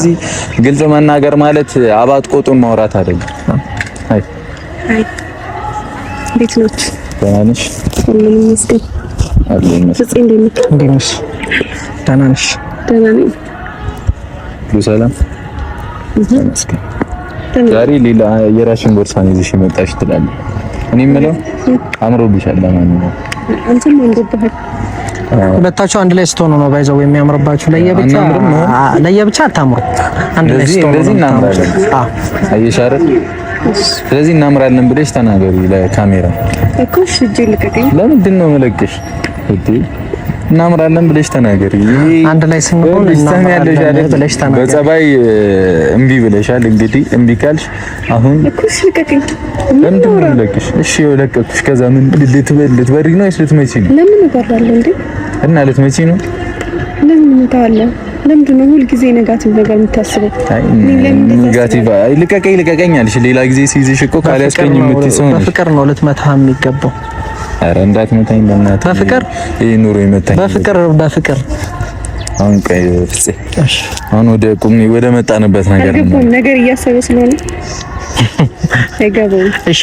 እዚህ ግልጽ መናገር ማለት አባት ቆጡን ማውራት አይደለም። አይ እንዴት ነሽ? ደህና ነሽ? ሁሉም ይመስገን። እንዴት ነሽ? ደህና ነሽ? ደህና ነኝ። ሁሉ ሰላም ይመስገን። ዛሬ ሌላ የራስሽን ቦርሳን ይዘሽ መጣሽ ትላለህ። እኔ የምለው አምሮብሻል። ለማንኛውም አንተም ወንድብህ ሁለታችሁ አንድ ላይ ስትሆኑ ነው ባይዘው የሚያምርባችሁ። ለየብቻ አታምሩ። አንድ ላይ ስትሆኑ እንደዚህ እናምራለን። አየሽ አይደል? ስለዚህ እናምራለን ብለሽ ተናገሪ ለካሜራ እኮ። እሺ እጄ ልቀቀኝ። ለምንድን ነው መለቅሽ? እናምራለን ብለሽ ተናገሪ። አንድ ላይ ስንሆን እናምራለን ብለሽ ተናገሪ። በጸባይ እምቢ ብለሻል። እንግዲህ እምቢ ካልሽ አሁን እኮ እሺ ልቀቀኝ። ለምንድን ነው ለቅሽ? እሺ ለቀቅሽ። ከዛ ምን ልትበሪ ነው ወይስ ልትመጪ ነው? ለምን እበራለሁ እንዴ? እና ልትመጪ ነው? ለምን እንታለን? ለምንድን ነው ሁል ጊዜ ኔጋቲቭ ነገር የምታስበው? ኔጋቲቭ ልቀቀኝ አልሽ። ሌላ ጊዜ ሲይዝሽ እኮ ካላስቀኝ የምትሰው ነው። በፍቅር ነው ልትመታ የሚገባው። ኧረ እንዳትመታኝ በእናትህ። በፍቅር ይሄ ኑሮ ይመታኝ። በፍቅር አሁን ቀይ ፍፄ፣ አሁን ወደ መጣንበት ነገር እያሰበ ስለሆነ አይገባም። እሺ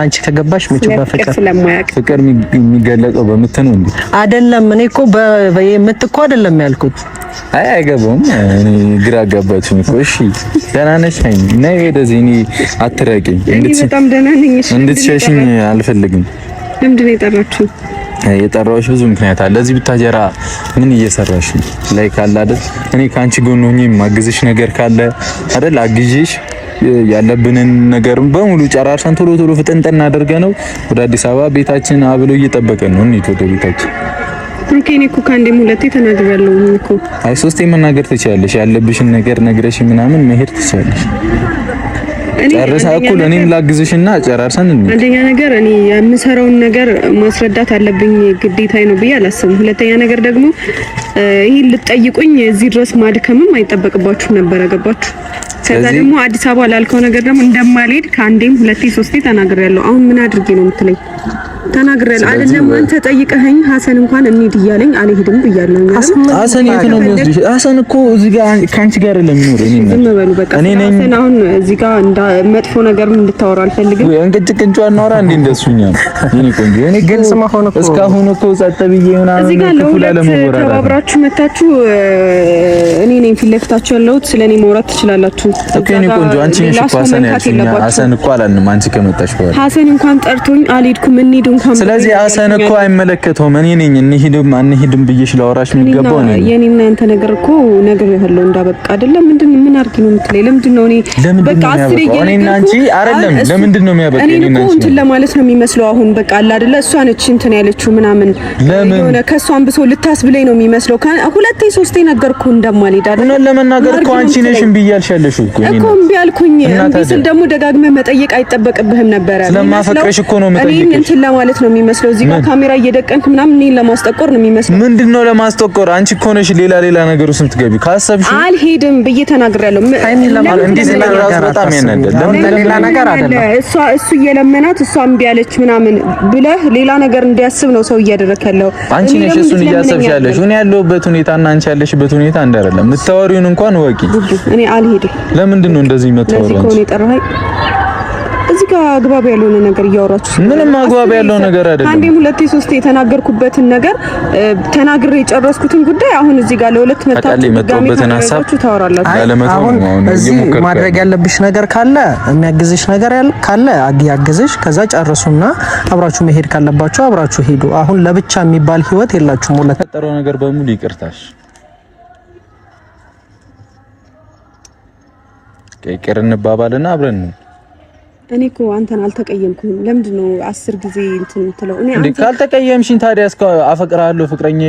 አንቺ ከገባሽ በፍቅር ስለማያውቅ ፍቅር የሚገለጸው በምት ነው እንዴ? አይደለም። እኔ እኮ በምት እኮ አይደለም ያልኩት። አይገባም። እኔ ግራ አጋባችኝ እኮ። እሺ ደህና ነሽ? ነይ ወደዚህ። እኔ አትራቂኝ። በጣም ደህና ነኝ። እሺ እንድትሸሽኝ አልፈልግም። ለምንድን ነው የጠራችኝ? የጠራሁሽ ብዙ ምክንያት አለ። እዚህ ብታጀራ ምን እየሰራሽ ነው? ላይ ካለ አይደል እኔ ካንቺ ጎን ሆኜ ማግዝሽ ነገር ካለ አይደል አግዤሽ ያለብንን ነገር በሙሉ ጨራርሰን ቶሎ ፍጥንጥና አድርገነው ወደ አዲስ አበባ ቤታችን አብሎ እየጠበቀን ነው። እንዴት ወደ ቤታችን እኔ እኮ ከአንዴም ሁለቴ ተናግሬያለሁ እኮ። አይ ሶስቴ መናገር ትችያለሽ። ያለብሽን ነገር ነግረሽ ምናምን መሄድ ትችያለሽ። ጨርሳ እኮ እኔም ላግዝሽና ጨራርሰን እንዴ። አንደኛ ነገር እኔ የምሰራውን ነገር ማስረዳት አለብኝ ግዴታዬ ነው ብዬ አላስብም። ሁለተኛ ነገር ደግሞ ይሄን ልትጠይቁኝ እዚህ ድረስ ማድከምም አይጠበቅባችሁ ነበር። ገባችሁ? ከዛ ደግሞ አዲስ አበባ ላልከው ነገር ደግሞ እንደማልሄድ ከአንዴም ሁለቴ ሶስቴ ተናግሬያለሁ። አሁን ምን አድርጌ ነው የምትለኝ? ተናግሬያለሁ አይደለም? አንተ ጠይቀኸኝ ሀሰን እንኳን እንሂድ እያለኝ አልሄድም ብያለሁ። ሀሰን የት ነው የሚወስድሽ? ሀሰን እኮ እዚህ ጋር ካንቺ ጋር ለሚኖር እኔ ዝም በሉ በቃ። ሀሰን አሁን እዚህ ጋር መጥፎ ነገር እንድታወራ አልፈልግም። ወይ እንቅጭ እናወራ እንዴ እንደሱኛ እኔ ቆንጆ እኔ ግልጽ መሆን እኮ እስካሁን እኮ ጸጥ ብዬ ምናምን እዚህ ጋር ለመወራራት ተባብራችሁ መታችሁ እኔ ነኝ ፊት ለፊታችሁ ያለሁት። ስለኔ ማውራት ትችላላችሁ እኮ እኔ ቆንጆ። አንቺ ነሽ እኮ ሀሰን ያልሽኝ። ሀሰን እኮ አላልንም አንቺ ከመጣሽ በኋላ። ሀሰን እንኳን ጠርቶኝ አልሄድኩም እንሂድ እንኳን። ስለዚህ ሀሰን እኮ አይመለከተውም። እኔ ነኝ እንሂድም ብዬሽ ላወራሽ የሚገባው ነው። የኔና ያንተ ነገር እኮ ነገር ያለው እንዳበቃ አይደለም። ምን አድርጊ ነው የምትለኝ? ለምንድን ነው እኔ በቃ አስሬ እኔና አንቺ አይደለም። ለምንድን ነው የሚያበቃ? እኔ እኮ እንትን ለማለት ነው የሚመስለው። አሁን በቃ አለ አይደለ? እሷ ነች እንትን ያለችው ምናምን የሆነ ከሷን ብሶ ልታስብለኝ ነው የሚመስለው። ሁለቴ ሶስቴ ነገርኩ እንደማልሄድ አይደል? ለመናገር እኮ አንቺ ነሽ እምቢ እያልሽ ያለሽው እኮ እምቢ አልኩኝ። እምቢ ስል ደግሞ ደጋግመህ መጠየቅ አይጠበቅብህም ነበረ። ስለማፈቅርሽ እኮ ነው መጠየቅ። እኔ እንትን ለማለት ነው የሚመስለው። እዚህ ጋር ካሜራ እየደቀንክ ምናምን እኔን ለማስጠቆር ነው የሚመስለው። ምንድነው ለማስጠቆር? አንቺ እኮ ነሽ ሌላ ነገር ውስጥ የምትገቢ። ካሰብሽ አልሄድም ብዬ ተናግሬያለሁ። በጣም ያናደል። ሌላ ነገር አይደለም። እሱ እየለመናት እሷ እምቢ አለች ምናምን ብለህ ሌላ ነገር እንዲያስብ ነው ሰው እያደረክ ያለው። አንቺ ነሽ እሱን እያሰብሽ ያለሽ። እኔ ያለሁበት ሁኔታና አንቺ ያለሽበት ሁኔታ አንድ አይደለም። የምታወሪውን እንኳን ወቂ። እኔ አልሄድም። ለምንድን ነው እንደዚህ የምታወሪው? ለዚህ እኮ ነው እዚህ ጋር አግባብ ያልሆነ ነገር እያወራችሁ። ምንም አግባብ ያለው ነገር አይደለም። አንዴም ሁለቴ ሶስቴ የተናገርኩበትን ነገር ተናግሬ የጨረስኩትን ጉዳይ አሁን እዚህ ጋር ለሁለት መታችሁ የመጣሁበትን ሐሳብ ታወራላችሁ። አሁን እዚህ ማድረግ ያለብሽ ነገር ካለ የሚያግዝሽ ነገር ካለ ያግዝሽ። ከዛ ጨርሱና አብራችሁ መሄድ ካለባችሁ አብራችሁ ሄዱ። አሁን ለብቻ የሚባል ህይወት የላችሁም። ለተፈጠረው ነገር በሙሉ ይቅርታሽ። ይቅር እንባባልና አብረን ነው። እኔ እኮ አንተን አልተቀየምኩም። ለምንድን ነው 10 ጊዜ እንትን ትለው? እኔ አንተ ካልተቀየምሽኝ ታዲያ እስከ አፈቅራለሁ ፍቅረኛ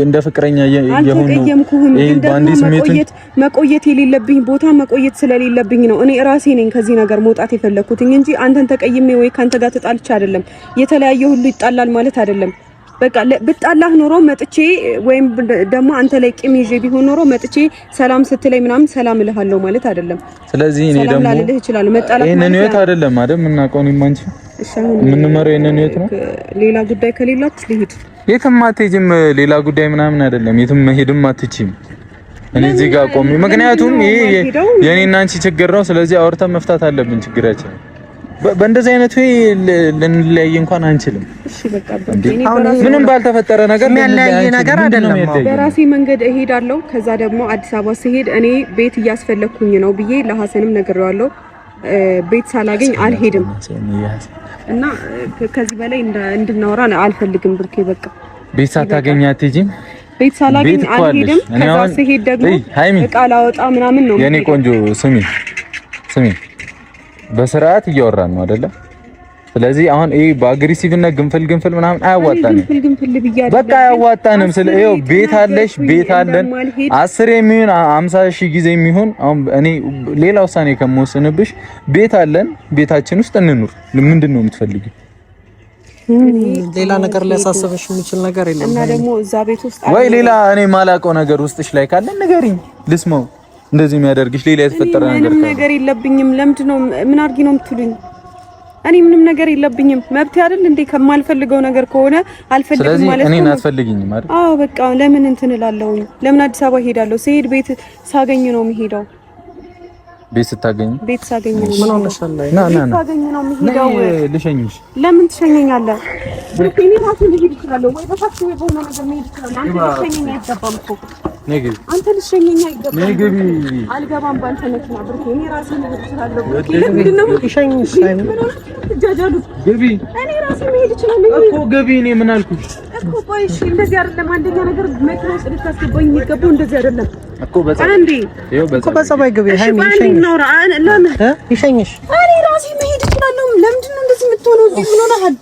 እንደ ፍቅረኛ የሆነ መቆየት የሌለብኝ ቦታ መቆየት ስለሌለብኝ ነው። እኔ ራሴ ነኝ ከዚህ ነገር መውጣት የፈለኩት እንጂ አንተን ተቀይሜ ወይ ካንተ ጋር ተጣልቼ አይደለም። የተለያየ ሁሉ ይጣላል ማለት አይደለም። በቃ ብጣላህ ኖሮ መጥቼ ወይም ደግሞ አንተ ላይ ቂም ይዤ ቢሆን ኖሮ መጥቼ ሰላም ስትለኝ ምናምን ሰላም እልሃለሁ ማለት አይደለም። ስለዚህ እኔ ደግሞ ይሄንን ህይወት አይደለም አይደል የምናውቀው እኔም አንቺ የምንመረው ይሄንን ህይወት ነው። ሌላ ጉዳይ ከሌላችሁ ልሂድ። የትም አትሄጂም። ሌላ ጉዳይ ምናምን አይደለም። የትም መሄድም አትችይም። እኔ እዚህ ጋር ቆሜ ምክንያቱም ይሄ የኔና አንቺ ችግር ነው። ስለዚህ አውርተን መፍታት አለብን ችግራችን። በእንደዚህ አይነት ወይ ልንለያይ እንኳን አንችልም። እሺ በቃ ምንም ባልተፈጠረ ነገር የሚያለያይ ነገር አይደለም። በራሴ መንገድ እሄዳለሁ። ከዛ ደግሞ አዲስ አበባ ስሄድ እኔ ቤት እያስፈለኩኝ ነው ብዬ ለሐሰንም ነግሬዋለሁ። ቤት ሳላገኝ አልሄድም እና ከዚህ በላይ እንድናወራ አልፈልግም። ብሩኬ በቃ ቤት ሳታገኝ አትሄጂም? ቤት ሳላገኝ አልሄድም። ከዛ ስሄድ ደግሞ እቃ ላወጣ ምናምን ነው የኔ ቆንጆ። ስሚ በስርዓት እያወራን ነው አይደለ? ስለዚህ አሁን ይሄ በአግሬሲቭነት ግንፍል ምናምን አያዋጣንም። በቃ አያዋጣንም። ይኸው ቤት አለሽ፣ ቤት አለን 10 የሚሆን 50 ሺህ ጊዜ የሚሆን አሁን እኔ ሌላ ውሳኔ ከመወሰንብሽ ቤት አለን፣ ቤታችን ውስጥ እንኑር። ምንድን ነው የምትፈልጊው? ሌላ ነገር ሊያሳስብሽ የሚችል ነገር የለም እና ደግሞ እዛ ቤት ውስጥ ወይ ሌላ እኔ ማላውቀው ነገር ውስጥሽ ላይ ካለ ንገሪኝ፣ ልስማው። እንደዚህ የሚያደርግሽ ሌላ የተፈጠረ ነገር ምንም ነገር የለብኝም። ለምንድን ነው ምን አድርጊ ነው የምትሉኝ? እኔ ምንም ነገር የለብኝም። መብት አይደል እንዴ? ከማልፈልገው ነገር ከሆነ አልፈልግም ማለት ነው። እኔ አትፈልጊኝም አይደል? አዎ በቃ ለምን እንትን እላለሁ? ለምን አዲስ አበባ ሄዳለሁ? ስሄድ ቤት ሳገኝ ነው የምሄደው። ቤት ስታገኝ ቤት ሳገኝ ነው ምን ሆነሻል? ና ሳገኝ ነው የምሄደው። ልሸኝሽ። ለምን ትሸኘኛለህ? ብሩክ እኔ ራሴ ልሄድ እችላለሁ ወይ በታክሲ ወይ በሆነ ነገር መሄድ እችላለሁ። አንተ ልሸኘኝ አይገባም እኮ ነግቢ። አንተ ልሸኘኝ አይገባም። ነግቢ። አልገባም ባንተ መኪና ብሩክ እኔ ራሴ ልሄድ እችላለሁ። ለምንድን ነው ልሸኝሽ? ትጃጃሉ ግቢ። እኔ ራሴ መሄድ እችላለሁ እኮ ግቢ። እኔ ምን አልኩሽ እኮ? ቆይ እሺ እንደዚህ አይደለም። አንደኛ ነገር መኪና ውስጥ ልታስገባኝ የሚገባው እንደዚህ አይደለም እኮ። በጸባይ ግቢ። ሃይሚ ይሸኝሽ። ይሸኝሽ። እኔ ራሴ መሄድ እችላለሁ። ለምንድን ነው እንደዚህ የምትሆነው? እዚህ ምን ሆነሃል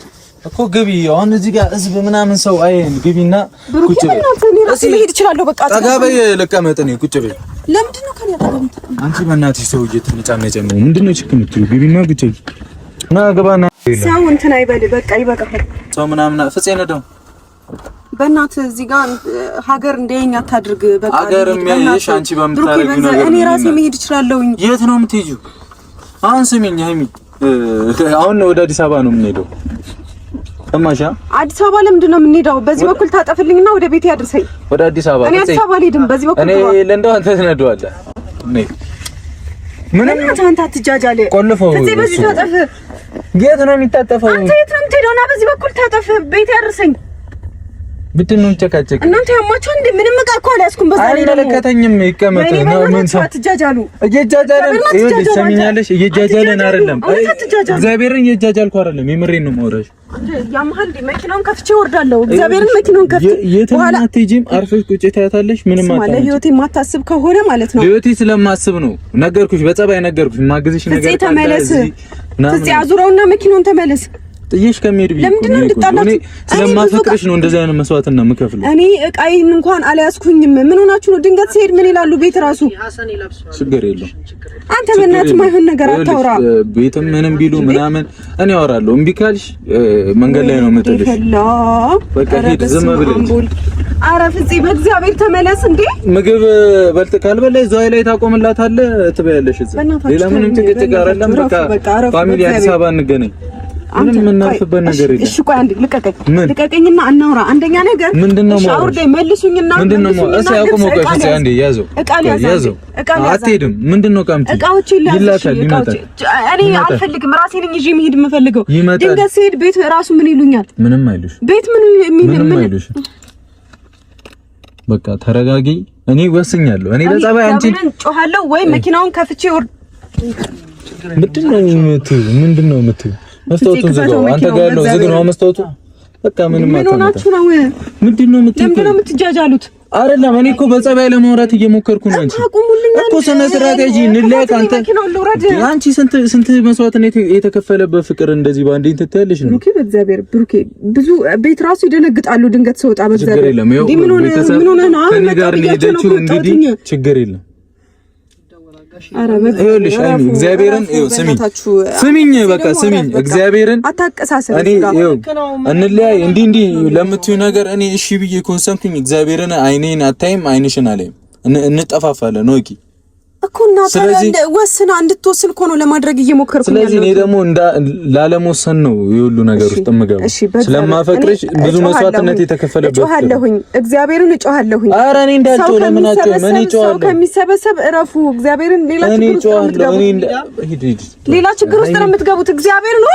እኮ? ግቢ። አሁን እዚህ ጋር ህዝብ ምናምን ሰው አይን ግቢና ቁጭ በይ። እኔ ራሴ መሄድ እችላለሁ። በቃ ጠጋ በይ። ልቀመጥ እኔ ቁጭ በይ። ለምንድን ነው ከኔ አጠገብ? አንቺ በእናትሽ ሰው እየተነጫነጨ ነው። ምንድን ነው ችግር የምትይው? ግቢና ቁጭ በይ። ና ግባና ሰው እንትን አይበል። በቃ ይበቃል። ሰው ምናምን ፍፄ ነደው በእናትህ እዚህ ጋር ሀገር እንደኛ አታድርግ። በቃ ሀገር የሚያየሽ አንቺ በምታረጊው ነገር እኔ ራሴ መሄድ እችላለሁኝ። የት ነው የምትሄጂው? አሁን ስሚኝ ሃይሚ፣ አሁን ወደ አዲስ አበባ ነው የምንሄደው። እማሻ አዲስ አበባ ለምንድን ነው የምንሄደው? በዚህ በኩል ታጠፍልኝና ወደ ቤት ያድርሰኝ። ወደ አዲስ አበባ እኔ አዲስ አበባ አልሄድም። በዚህ በኩል እኔ ለእንደው አንተ ትነደዋለህ። ምንም አንተ አትጃጃል። ቆልፈው እዚህ በዚህ ታጠፍ። የት ነው የሚታጠፈው? አንተ የት ነው የምትሄደው? ና በዚህ በኩል ታጠፍ፣ ቤት ያድርሰኝ። ብትነው ጨካጨቅ እናንተ ያማችሁ እንዴ? ምንም ዕቃ እኮ አልያዝኩም። በዛ ላይ አይመለከተኝም። ይቀመጥ ነው ምን አትጃጃሉ። እየጃጃለን ይኸውልሽ፣ ሰሚኛለሽ? እየጃጃለን አይደለም፣ እግዚአብሔርን እየጃጃልኩ አይደለም። የምሬን ነው የማወራሽ። ያማል እንዴ? መኪናውን ከፍቼ እወርዳለሁ። እግዚአብሔርን መኪናውን ከፍቼ በኋላ አትሄጂም። አርፈሽ ቁጭ ታያታለሽ። ምንም ማለት ለህይወቴ የማታስብ ከሆነ ማለት ነው። ለህይወቴ ስለማስብ ነው ነገርኩሽ። በጸባይ ነገርኩሽ። ማግዝሽ ነገር ካለ ተመለስ። እዚህ አዙረውና መኪናውን ተመለስ። ጥዬሽ ከመሄድ ብዬሽ እኔ ስለማፈቅርሽ ነው እንደዚህ አይነት መስዋዕትና የምከፍለው። እኔ እቃዬን እንኳን አልያዝኩኝም። ምን ሆናችሁ ነው? ድንገት ሲሄድ ምን ይላሉ? ቤት ራሱ ችግር የለውም። አንተ በእናትህ ማይሆን ነገር አታውራ። ቤትም ምንም ቢሉ ምናምን እኔ አወራለሁ። እምቢ ካልሽ መንገድ ላይ ነው የምጥልሽ። በቃ ሂድ፣ ዝም ብለሽ። ኧረ ፍፄ በእግዚአብሔር ተመለስ። እንዴ ምግብ በልጥ ካልበላሽ እዛው ላይ ታቆምላታለህ፣ ትበያለሽ። ሌላ ምንም ጭቅጭቅ አይደለም። በቃ ፋሚሊ አዲስ አበባ እንገናኝ። ምንም የምናርፍበት ነገር የለም። እሺ ቆይ አንዴ ልቀቀኝና እናውራ። አንደኛ ነገር ሻወር ላይ መልሱኝና ምንድነው? እሺ አቁም። ቆይ አንዴ ያዘው። አትሄድም። ምንድነው? እቃዎች ይላታል። እኔ አልፈልግም። ራሴ ነኝ ይዤ መሄድ የምፈልገው። ድንገት ሲሄድ ቤት ራሱ ምን ይሉኛል? ምንም አይሉሽ። ቤት ምን አይሉሽ። በቃ ተረጋጊ። እኔ ወስኛለሁ። እኔ በጸባይ አንቺ ጮሃለሁ ወይ መኪናውን ከፍቼ ወር ምንድነው የምትይው? መስታወቱን ዝጋው። አንተ ጋር ያለው ዝግ ነው መስታወቱ። በቃ ምንም ሆናችሁ ነው? ምንድነው የምትጃጃሉት? አይደለም እኔ እኮ በጸባይ ለማውራት እየሞከርኩ ነው። አንቺ እኮ ስነ ስርዓት ያጂ እንለያት። አንቺ ስንት መስዋዕትነት የተከፈለበት ፍቅር እንደዚህ ባንዴ ትተያለሽ ነው? ብሩኬ በእግዚአብሔር ብሩኬ፣ ብዙ ቤት ራሱ ይደነግጣሉ ድንገት ሰውጣ። በእግዚአብሔር ምን ሆነ ነው? አሁን ጋር ሄደችው እንግዲህ ችግር የለም። ይኸውልሽ አይሚ እግዚአብሔርን ስሚኝ፣ በቃ ስሚኝ፣ እግዚአብሔርን አታቀሳሰብ። እኔ እንለያይ እንዲህ ለምትዩ ነገር እኔ እሺ ብዬ ኮንሰምቱኝ። እግዚአብሔርን አይኔን አታይም፣ አይንሽን አላይም። እንጠፋፋለን። ወቂ እኮ እናንተ ወስና እንድትወስን እኮ ነው ለማድረግ እየሞከርኩ ነው። ስለዚህ እኔ ደግሞ ላለመወሰን ነው የሁሉ ነገር ውስጥ የምገባው። ስለማፈቅርሽ ብዙ መስዋዕትነት የተከፈለበት እጮሃለሁኝ፣ እግዚአብሔርን እጮሃለሁኝ። ኧረ እኔ እንዳልጮህ ለምን አትጮህ? እኔ እጮሃለሁ። ከሚሰበሰብ እረፉ። እግዚአብሔርን ሌላ ችግር ውስጥ ነው የምትገቡት። እግዚአብሔርን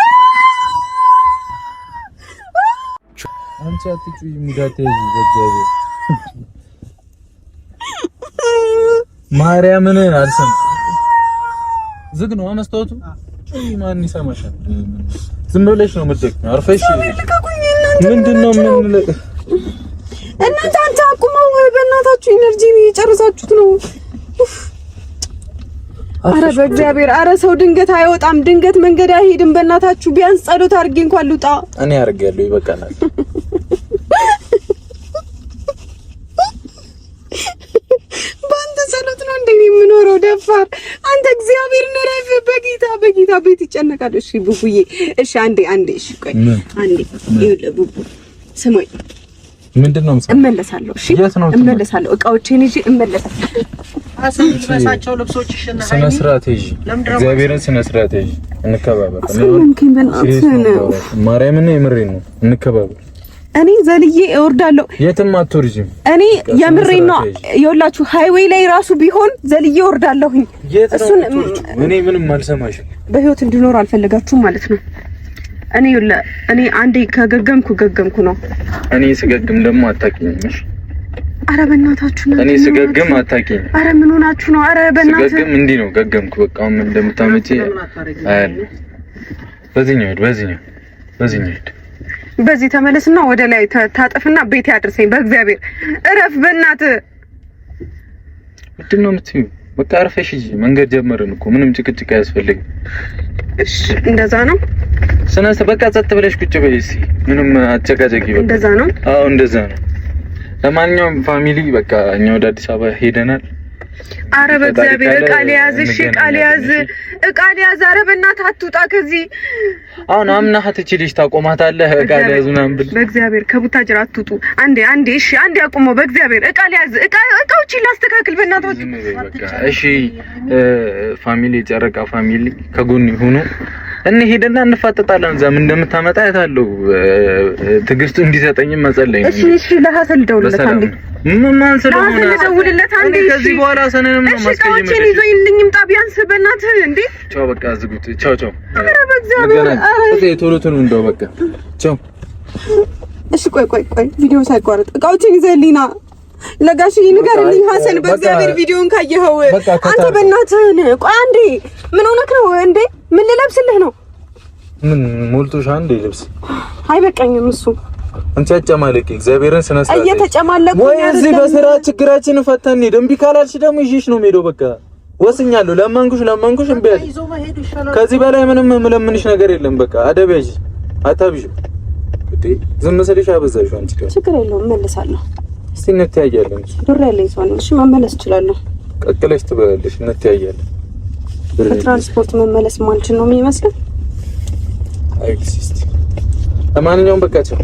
አንቺ አትጩይ ሙዳቴ በእግዚአብሔር ማርያምን አልሰም ዝግ ነው መስታወቱ። ማን ይሰማሻል? ዝም ብለሽ ነው የምትደቅሚው። አርፈሽ ምንድነው? ምን እናንተ አንተ አቁመው በእናታችሁ ኢነርጂ እየጨረሳችሁት ነው። አረ በእግዚአብሔር፣ አረ ሰው ድንገት አይወጣም፣ ድንገት መንገድ አይሄድም። በእናታችሁ ቢያንስ ጸሎት አድርጌ እንኳን ልውጣ። እኔ አድርጌያለሁ፣ ይበቃናል። ባንተ ጸሎት ነው እንዴ የምኖረው? ደፋር አንተ እግዚአብሔር ነረፍ። በጌታ ቤት ይጨነቃል። እሺ ቡቡዬ፣ እሺ አንዴ፣ እሺ ቆይ አንዴ፣ ይኸውልህ ቡቡ ስማኝ። ምንድነው? እመለሳለሁ። እሺ እመለሳለሁ። እቃዎቼን ይዤ እመለሳለሁ። አሰንብሳቸው ልብሶችሽና ስነ ስርዓት ይዤ እግዚአብሔርን ስነ ስርዓት ይዤ እንከባበር። ማርያምን የምሬን ነው፣ እንከባበር። እኔ ዘልዬ እወርዳለሁ። የትም አትወርጂም። እኔ የምሬን ነው። ይኸውላችሁ ሃይዌይ ላይ ራሱ ቢሆን ዘልዬ እወርዳለሁኝ። እሱን እኔ ምንም አልሰማሽም። በህይወት እንድኖር አልፈለጋችሁም ማለት ነው። እኔ አንዴ ከገገምኩ ነው። እኔ ስገግም ደግሞ አታውቂኝም። እሺ አረ በእናታችሁ ነው። እኔ ስገግም አታውቂኝ። አረ ምን ሆናችሁ ነው? አረ በእናታችሁ ስገግም እንዲህ ነው ገገምኩ። በቃ ምን እንደምታመጪ አያለሁ። በዚህኛው በዚህ ተመለስና ወደ ላይ ታጠፍና ቤት ያድርሰኝ። በእግዚአብሔር እረፍ። በእናትህ ምንድን ነው የምትይው? በቃ አርፈሽ ሂጂ። መንገድ ጀመርን እኮ ምንም ጭቅጭቅ አያስፈልግም። እሺ እንደዛ ነው። በቃ ጸጥ ብለሽ ቁጭ በይ እስኪ። ምንም አጨቃጨቂ። በቃ እንደዛ ነው። አዎ እንደዛ ነው። ለማንኛውም ፋሚሊ በቃ እኛ ወደ አዲስ አበባ ሄደናል። አረ በእግዚአብሔር እቃ ሊያዝ። እሺ እቃ ሊያዝ። አረ በእናትህ አትውጣ ከዚህ። አሁን አምናሃት እቺ ልጅ ታቆማታለህ? እቃ ሊያዝ ምናምን ብል በእግዚአብሔር ከቡታጅራ አትውጡ። አንዴ እሺ አንዴ አቁመው። በእግዚአብሔር እቃ ሊያዝ። እቃዎችን ላስተካክል በእናታችሁ። በቃ እሺ ፋሚሊ፣ ጨረቃ ፋሚሊ ከጎን ይሁኑ። እንሄድና እንፋጠጣለን። እዛ ምን እንደምታመጣ ያታለው ትግስቱ እንዲሰጠኝም መጸለይ ነው። እሺ ለሐሰል ደውልለት አንዴ። ማን ስለሆነ ደውልለት አንዴ። ከዚህ በኋላ ሰነንም ነው ማስቀየም። እሺ ይዞልኝ ይምጣ ቢያንስ በእናትህ እንዴ። ቻው በቃ ዝጉት። ቻው። አረ በእግዚአብሔር ቶሎ እንደው በቃ ቻው። እሺ ቆይ ቪዲዮ ሳይቋረጥ እቃዎችን ይዘህልኝና ለጋሽዬ ንገርልኝ። ሐሰን በእግዚአብሔር ቪዲዮን ካየኸው አንተ በእናትህ ቆይ አንዴ። ምን ሆነክ ነው እንዴ? ምን ልለብስልህ ነው? ምን ሞልቶሽ? አንዴ ልብስ አይበቃኝም እሱ። አንቺ አጨማለቂ እግዚአብሔርን ስነ ስርዓት እየተጨማለቁ ወይ እዚህ በስራ ችግራችን ፈተን ደምቢ ካላልሽ ደግሞ ይዤሽ ነው የምሄደው። በቃ ወስኛለሁ። ለማንኩሽ እምቢ አለ። ከዚህ በላይ ምንም የምለምንሽ ነገር የለም። በቃ አደብ ያዥ፣ አታብዥ። ዝም ስልሽ አበዛሽው። አንቺ ችግር የለውም እመለሳለሁ። እስቲ እንተያያለን። ብር ያለኝ ሰው ነኝ። እሺ መመለስ እችላለሁ። ቀቅለሽ ትበያለሽ። እንተያያለን። በትራንስፖርት መመለስ ማልችል ነው የሚመስለው። አይ ሲስቲ ለማንኛውም በቃ ቻው።